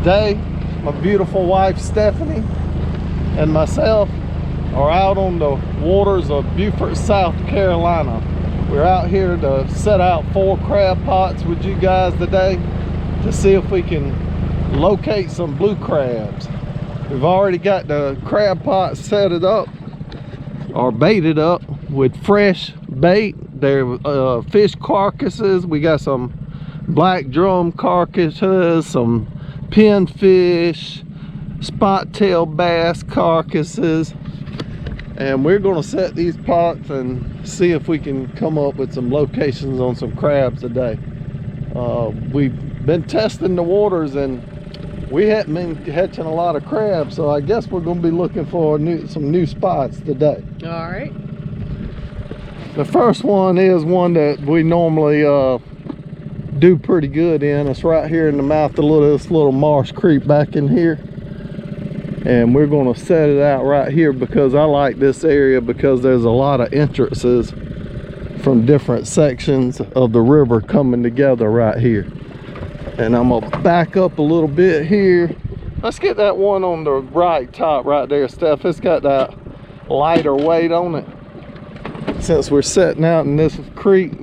Today, my beautiful wife Stephanie and myself are out on the waters of Beaufort, South Carolina. We're out here to set out 4 crab pots with you guys today to see if we can locate some blue crabs. We've already got the crab pots set it up or baited up with fresh bait. They're fish carcasses. We got some black drum carcasses, some pinfish, spot tail bass carcasses, and we're going to set these pots and see if we can come up with some locations on some crabs today. We've been testing the waters and we haven't been catching a lot of crabs, so I guess we're going to be looking for some new spots today. All right. The first one is one that we normally do pretty good in. It's right here in the mouth of this little Marsh Creek back in here, and we're going to set it out right here because I like this area because there's a lot of entrances from different sections of the river coming together right here. And I'm gonna back up a little bit here. Let's get that one on the right top right there, Steph. It's got that lighter weight on it since we're setting out in this creek.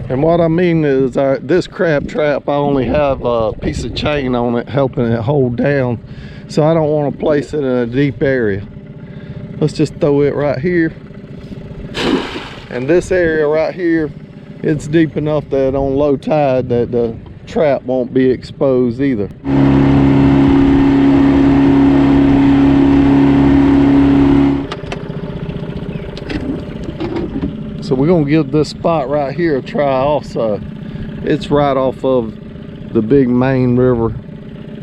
And what I mean is this crab trap, I only have a piece of chain on it helping it hold down, so I don't want to place it in a deep area. Let's just throw it right here. And this area right here, it's deep enough that on low tide that the trap won't be exposed either. So we're gonna give this spot right here a try also. It's right off of the big main river,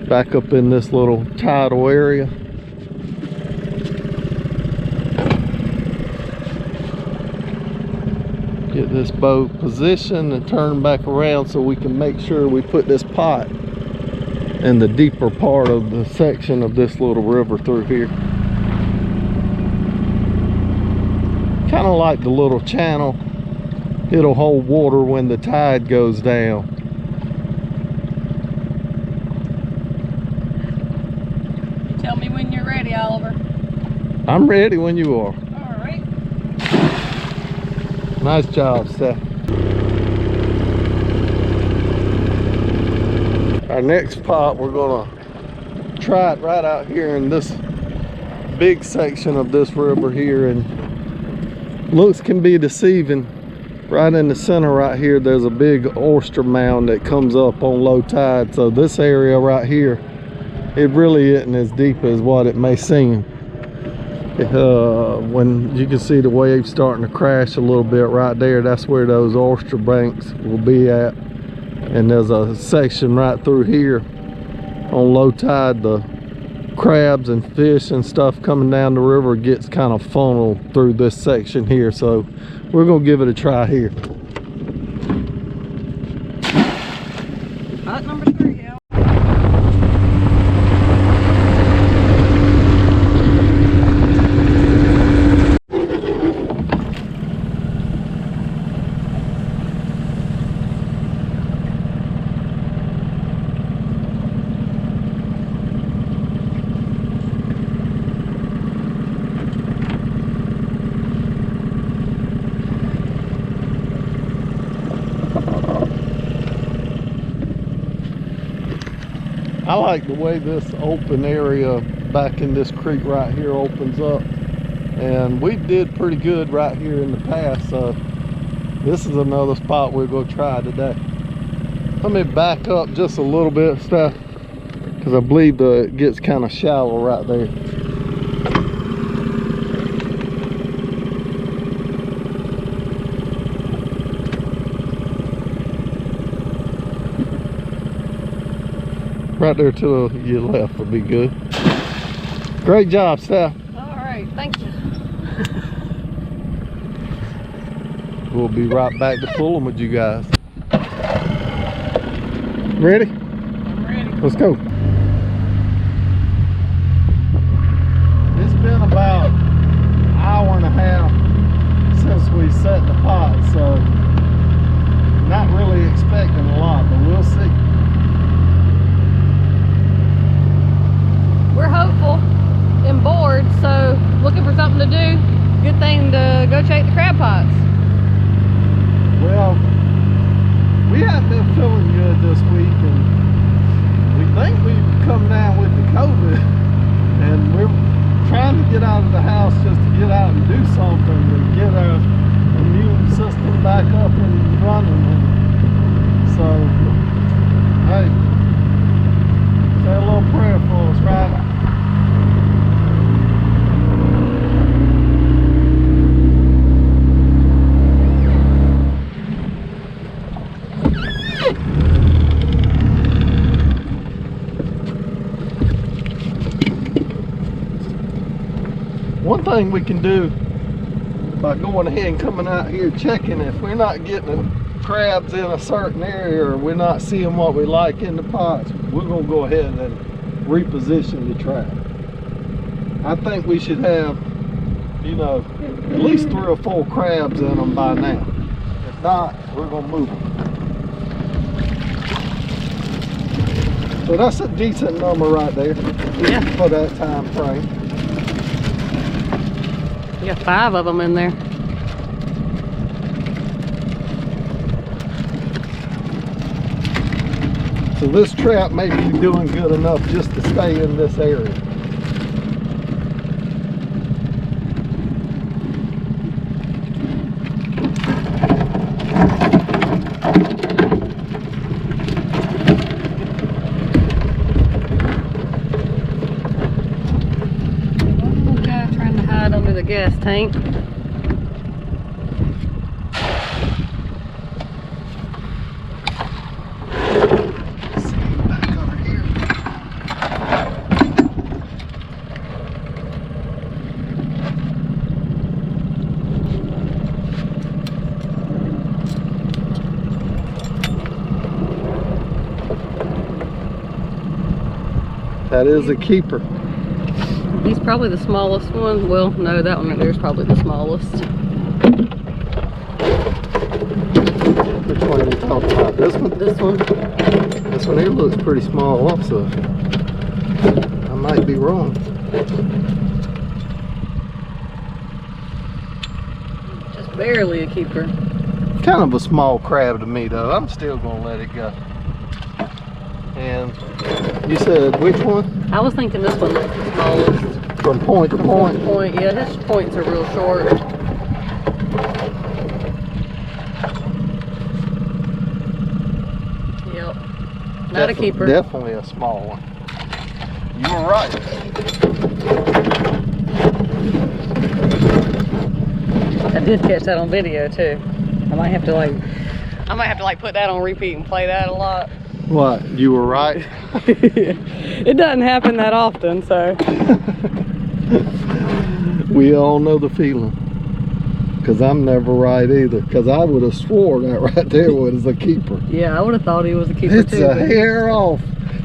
back up in this little tidal area. Get this boat positioned and turn back around so we can make sure we put this pot in the deeper part of the section of this little river through here. Kind of like the little channel. It'll hold water when the tide goes down. Tell me when you're ready, Oliver. I'm ready when you are. All right. Nice job, Steph. Our next pot, we're gonna try it right out here in this big section of this river here, and looks can be deceiving. Right in the center right here, there's a big oyster mound that comes up on low tide. So this area right here, it really isn't as deep as what it may seem. When you can see the waves starting to crash a little bit right there, that's where those oyster banks will be at. And there's a section right through here on low tide. The crabs and fish and stuff coming down the river gets kind of funneled through this section here, so we're gonna give it a try here. Pot number 3, yeah. I like the way this open area back in this creek right here opens up, and we did pretty good right here in the past, so this is another spot we're going to try today. Let me back up just a little bit, Steph, because I believe it gets kind of shallow right there. Right there to your left would be good. Great job, Steph. All right, thank you. We'll be right back to pull them with you guys. Ready? I'm ready. Let's go. It's been about an hour and a half set the pot, so not really expecting a lot, but we'll see. We're hopeful and bored, so looking for something to do. Good thing to go check the crab pots. Well, we haven't been feeling good this week, and we think we've come down with the COVID, and we're trying to get out of the house just to get out and do something to get our immune system back up and running. And so, hey, say a little prayer for us, right? One thing we can do by going ahead and coming out here checking, if we're not getting crabs in a certain area or we're not seeing what we like in the pots, we're going to go ahead and reposition the trap. I think we should have, you know, at least 3 or 4 crabs in them by now. If not, we're going to move them. So that's a decent number right there. Yeah. For that time frame. You got 5 of them in there. So this trap may be doing good enough just to stay in this area. Okay, trying to hide under the gas tank. That is a keeper. He's probably the smallest one. Well, no, that one right there is probably the smallest. Which one are you talking about? This one? This one. This one here looks pretty small also. I might be wrong. Just barely a keeper. Kind of a small crab to me though. I'm still gonna let it go. And you said which one? I was thinking this one was the smallest. From point to point? Point, yeah, his points are real short. Yep. Not a keeper. Definitely a small one. You were right. I did catch that on video too. I might have to like put that on repeat and play that a lot. What? You were right? It doesn't happen that often, so. We all know the feeling. Because I'm never right either. Because I would have swore that right there was a keeper. Yeah, I would have thought he was a keeper It's too. a hair off.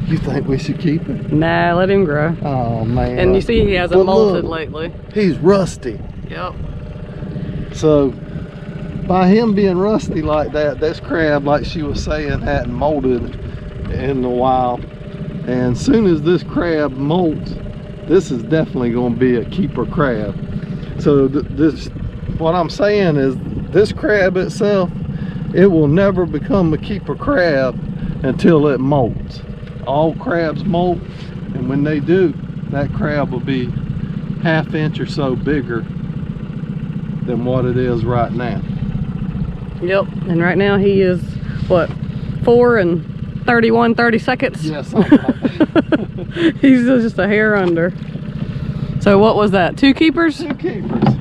You think we should keep it? Nah, let him grow. Oh man. And you see he hasn't But molted look, lately. He's rusty. Yep. So by him being rusty like that, this crab, like she was saying, hadn't molded in a while. And as soon as this crab molts, this is definitely going to be a keeper crab. So what I'm saying is this crab itself, it will never become a keeper crab until it molts. All crabs molt, and when they do, that crab will be ½ inch or so bigger than what it is right now. Yep. And right now he is what, 4 and 30 seconds? Yeah, something like that. He's just a hair under. So what was that? 2 keepers? 2 keepers.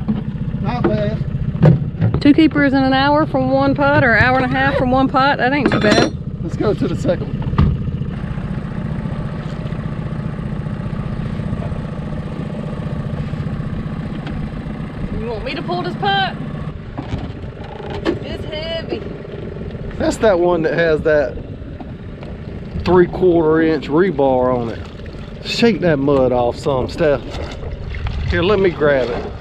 Not bad. 2 keepers in an hour from one pot, or an hour and a half from one pot? That ain't too bad. Let's go to the second one. You want me to pull this pot? It's heavy. That's that one that has that 3/4 inch rebar on it. Shake that mud off some, Steph. Here, let me grab it.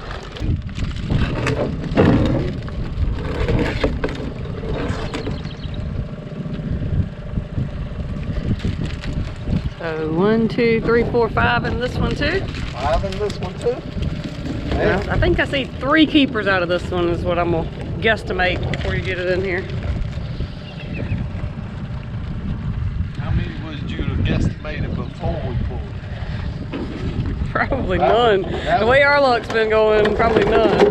So 1, 2, 3, 4, 5 in this one too. 5 in this one too. Man. I think I see 3 keepers out of this one is what I'm gonna guesstimate before you get it in here. How many would you have guesstimated before we pulled? Probably none. The way our luck's been going, probably none.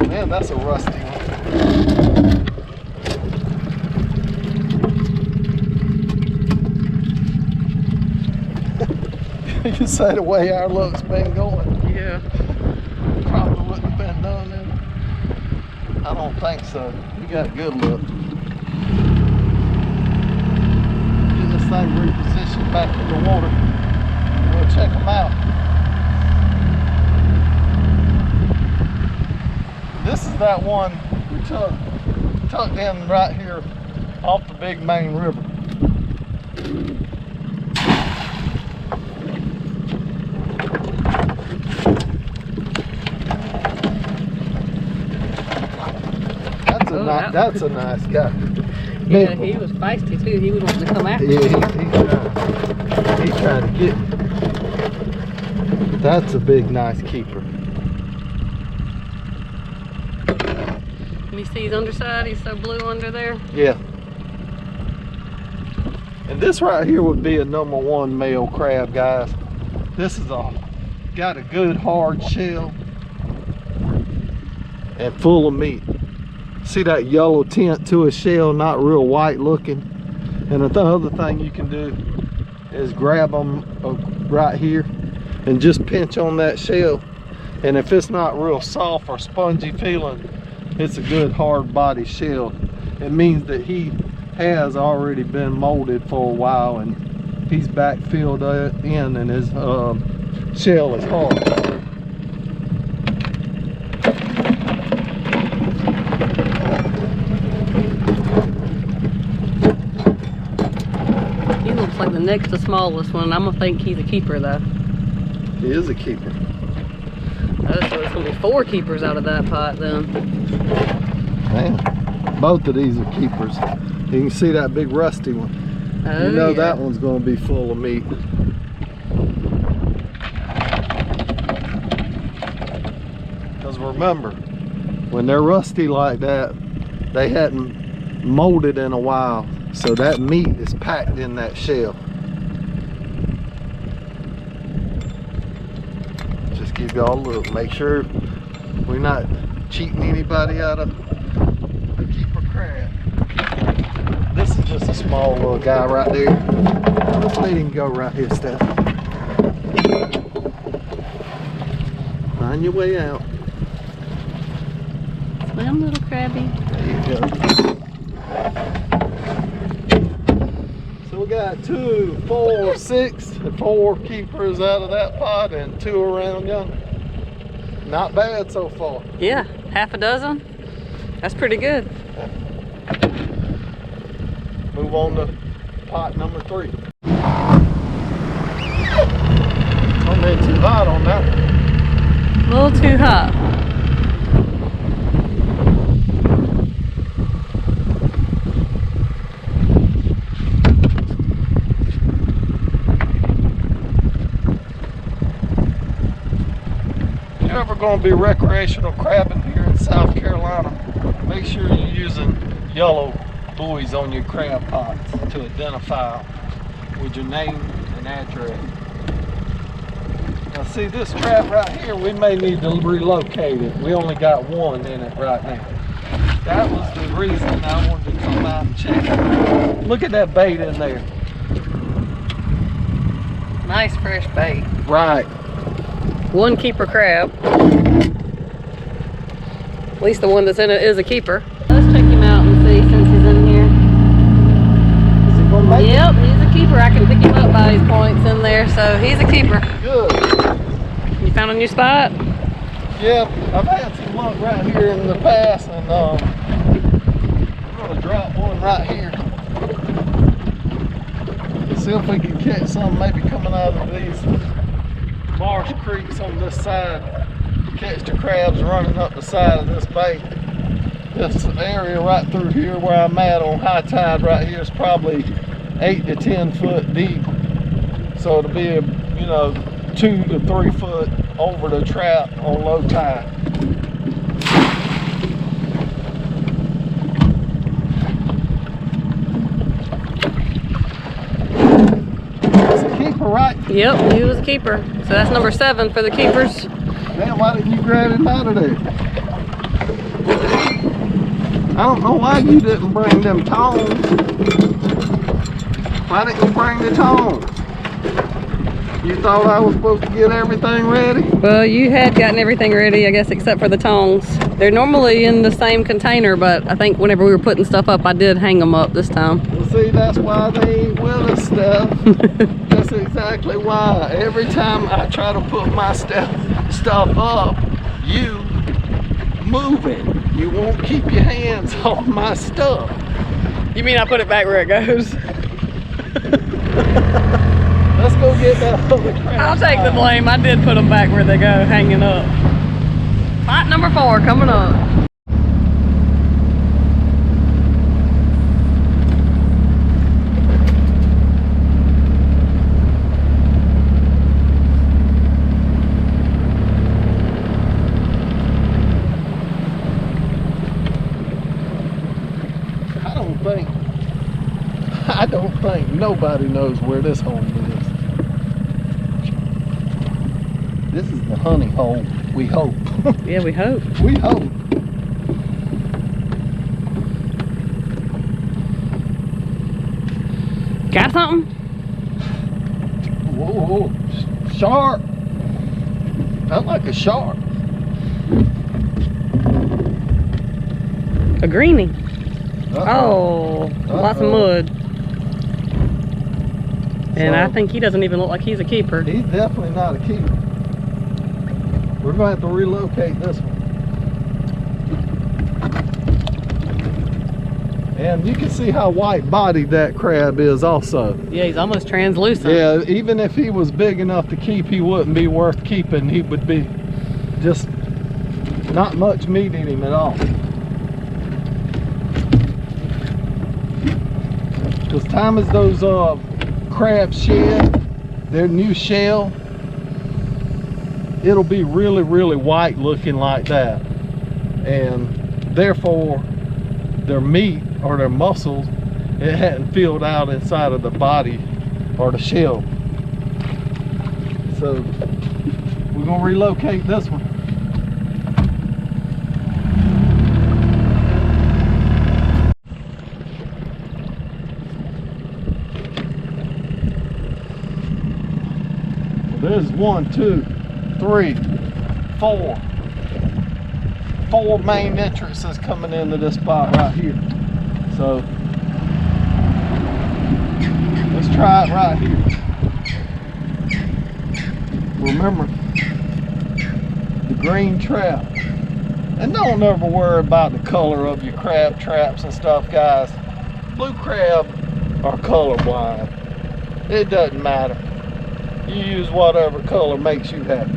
Man, that's a rusty one. You can say the way our luck's been going. Yeah. Probably wouldn't have been done then. I don't think so. We got good luck. Get this thing repositioned back in the water. We'll check them out. This is that one we tucked in right here off the big main river. That's a nice guy. Yeah, he was feisty too. He was wanting to come after Yeah, he's trying to get. That's a big, nice keeper. Can you see his underside? He's so blue under there. Yeah. And this right here would be a #1 male crab, guys. This is got a good hard shell and full of meat. See that yellow tint to his shell, not real white looking. And the other thing you can do is grab them right here and just pinch on that shell. And if it's not real soft or spongy feeling, it's a good hard body shell. It means that he has already been molded for a while and he's back filled in and his shell is hard. Like the next to smallest one. I'm gonna think he's a keeper though. He is a keeper. Oh, so it's gonna be 4 keepers out of that pot then. Man, both of these are keepers. You can see that big rusty one. Oh, you know yeah. that one's gonna be full of meat. Because remember, when they're rusty like that, they hadn't molded in a while. So that meat is packed in that shell. Just give y'all a look. Make sure we're not cheating anybody out of the keeper crab. This is just a small little guy right there. Let's let him go right here, Steph. Find your way out. Swim, little crabby. There you go. We got 2, 4, 6, and 4 keepers out of that pot and 2 around young. Not bad so far. Yeah, half a dozen. That's pretty good. Move on to pot #3. It's gonna be too hot on that one. A little too hot. If you're ever going to be recreational crabbing here in South Carolina, make sure you're using yellow buoys on your crab pots to identify with your name and address. Now see this crab right here, we may need to relocate it. We only got 1 in it right now. That was the reason I wanted to come out and check it. Look at that bait in there. Nice fresh bait. Right. 1 keeper crab. At least the one that's in it is a keeper. Let's check him out and see since he's in here. Is he gonna make Yep, he's a keeper. I can pick him up by his points in there, so he's a keeper. Good. You found a new spot? Yeah, I've had some luck right here in the past, and I'm gonna drop one right here. See if we can catch some maybe coming out of these marsh creeks on this side. Catch the crabs running up the side of this bank. This area right through here where I'm at on high tide right here is probably 8 to 10 foot deep. So it'll be, you know, 2 to 3 foot over the trap on low tide. It's a keeper, right? Yep, he was a keeper. So that's number 7 for the keepers. Man, why didn't you grab him out of there? I don't know why you didn't bring them tongs. Why didn't you bring the tongs? You thought I was supposed to get everything ready? Well, you had gotten everything ready, I guess, except for the tongs. They're normally in the same container, but I think whenever we were putting stuff up, I did hang them up this time. Well, see, that's why they ain't with us, Steph. That's exactly why. Every time I try to put my stuff up, you move it. You won't keep your hands off my stuff. You mean I put it back where it goes? Let's go get that other crap. I'll take the blame. I did put them back where they go, hanging up. Fight number 4 coming up. I don't think nobody knows where this home is. This is the honey hole, we hope. Yeah, we hope. We hope. Got something? Whoa, shark. I like a shark. A greenie. Uh-oh. Oh, lots of mud. And I think he doesn't even look like he's a keeper. He's definitely not a keeper. We're going to have to relocate this one. And you can see how white-bodied that crab is also. Yeah, he's almost translucent. Yeah, even if he was big enough to keep, he wouldn't be worth keeping. He would be just not much meat in him at all. As time as those crabs shed their new shell, it'll be really, really white looking like that. And therefore, their meat or their muscles, it hadn't filled out inside of the body or the shell. So we're gonna relocate this one. There's 1, 2, 3, 4. 4 main entrances coming into this spot right here. So let's try it right here. Remember the green trap. And don't ever worry about the color of your crab traps and stuff, guys. Blue crab are colorblind. It doesn't matter. You use whatever color makes you happy.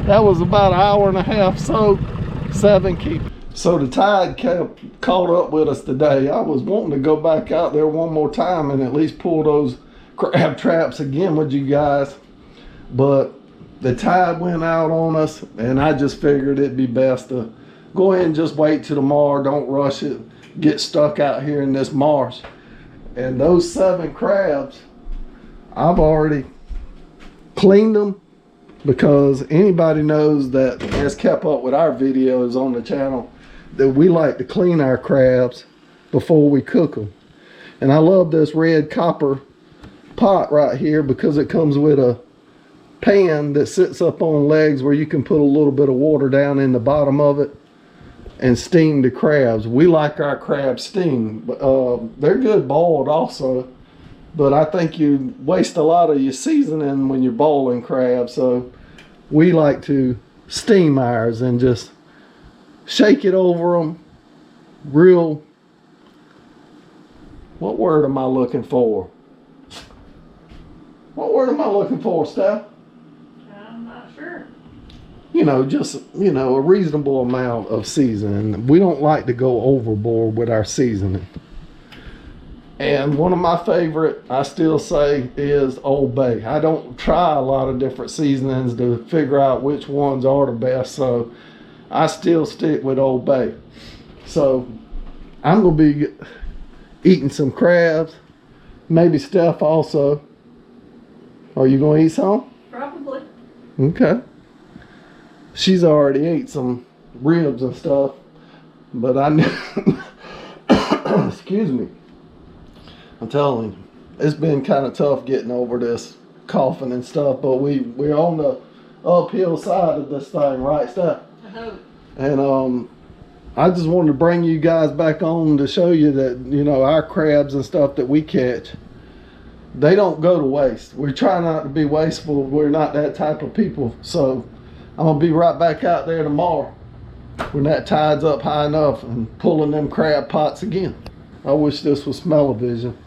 That was about an hour and a half soak, 7 keep. So the tide caught up with us today. I was wanting to go back out there one more time and at least pull those crab traps again with you guys. But the tide went out on us and I just figured it'd be best to go ahead and just wait till tomorrow. Don't rush it. Get stuck out here in this marsh. And those 7 crabs, I've already cleaned them, because anybody knows that has kept up with our videos on the channel that we like to clean our crabs before we cook them. And I love this red copper pot right here because it comes with a pan that sits up on legs where you can put a little bit of water down in the bottom of it and steam the crabs. We like our crabs steamed. They're good boiled also, but I think you waste a lot of your seasoning when you're boiling crabs, so we like to steam ours and just shake it over them real, what word am I looking for? What word am I looking for, Steph? I'm not sure. you know, just, you know, a reasonable amount of seasoning. We don't like to go overboard with our seasoning. And one of my favorite, I still say, is Old Bay. I don't try a lot of different seasonings to figure out which ones are the best, so I still stick with Old Bay. So I'm gonna be eating some crabs, maybe Steph also. Are you gonna eat some? Probably. Okay. She's already ate some ribs and stuff, but I knew, excuse me. I'm telling you, it's been kind of tough getting over this coughing and stuff, but we're on the uphill side of this thing, right, Steph? I hope. And I just wanted to bring you guys back on to show you that, you know, our crabs and stuff that we catch, they don't go to waste. We try not to be wasteful. We're not that type of people. So I'm gonna be right back out there tomorrow when that tide's up high enough and pulling them crab pots again. I wish this was smell-o-vision.